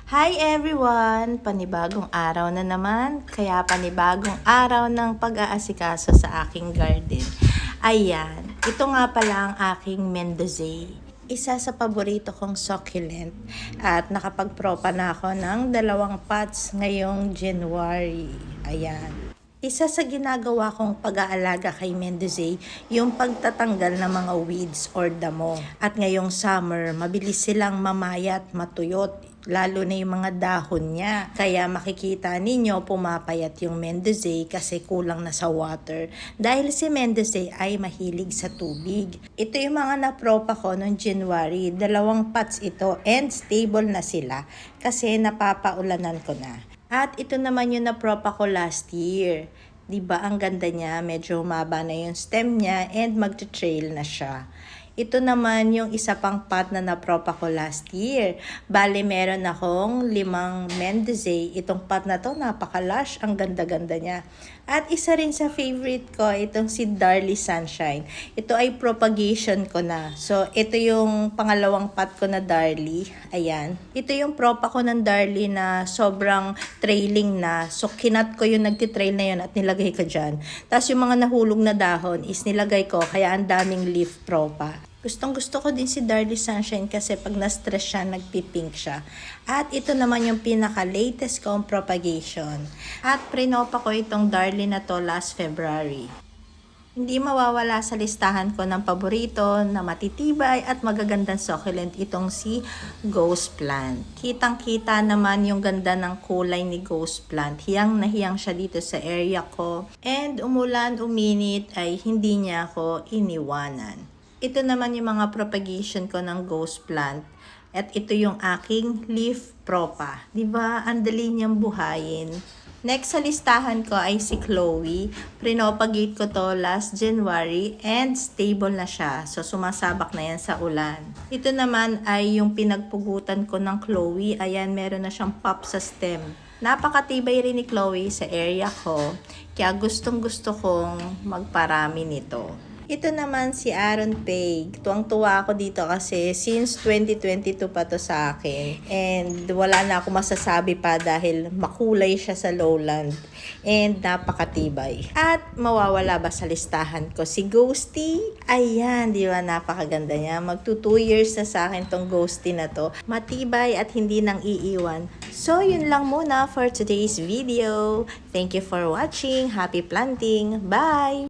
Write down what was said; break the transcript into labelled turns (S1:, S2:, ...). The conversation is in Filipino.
S1: Hi everyone! Panibagong araw na naman, kaya panibagong araw ng pag-aasikaso sa aking garden. Ayan, ito nga pala ang aking Mendozae. Isa sa paborito kong succulent at nakapagpropa na ako ng 2 pots ngayong January. Ayan. Isa sa ginagawa kong pag-aalaga kay Mendozae, yung pagtatanggal ng mga weeds or damo. At ngayong summer, mabilis silang mamayat, matuyot, lalo na yung mga dahon niya. Kaya makikita ninyo pumapayat yung Mendozae kasi kulang na sa water. Dahil si Mendozae ay mahilig sa tubig. Ito yung mga napropa ko noong January. 2 pots ito and stable na sila kasi napapaulanan ko na. At ito naman yung napropa ko last year. 'Di ba ang ganda niya, medyo humaba na yung stem niya and magte-trail na siya. Ito naman yung isa pang pot na napropa ko last year. Bale, meron akong 5 Mendozae. Itong pot na to, napaka-lush. Ang ganda-ganda niya. At isa rin sa favorite ko, itong si Darly Sunshine. Ito ay propagation ko na. So, ito yung pangalawang pot ko na Darly. Ayan. Ito yung propa ko ng Darly na sobrang trailing na. So, kinat ko yung nagtitrail na yun at nilagay ko dyan. Tapos yung mga nahulog na dahon is nilagay ko, kaya ang daming leaf propa. Gustong gusto ko din si Darly Sunshine kasi pag na-stress siya, nagpipink siya. At ito naman yung pinaka-latest kong propagation. At prinopa ko itong Darly na to last February. Hindi mawawala sa listahan ko ng paborito na matitibay at magagandang succulent itong si Ghost Plant. Kitang-kita naman yung ganda ng kulay ni Ghost Plant. Hiyang na hiyang siya dito sa area ko. And umulan, uminit ay hindi niya ako iniwanan. Ito naman yung mga propagation ko ng Ghost Plant. At ito yung aking leaf propa. Diba? Ang dali niyang buhayin. Next sa listahan ko ay si Chloe. Prinopagate ko to last January and stable na siya. So sumasabak na yan sa ulan. Ito naman ay yung pinagpugutan ko ng Chloe. Ayan, meron na siyang pop sa stem. Napakatibay rin ni Chloe sa area ko. Kaya gustong gusto kong magparami nito. Ito naman si Aaron Peg. Tuwang-tuwa ako dito kasi since 2022 pa to sa akin. And wala na ako masasabi pa dahil makulay siya sa lowland. And napakatibay. At mawawala ba sa listahan ko si Ghosty? Ayan, di ba napakaganda niya. Magto 2 years na sa akin tong Ghosty na to. Matibay at hindi nang iiwan. So yun lang muna for today's video. Thank you for watching. Happy planting. Bye!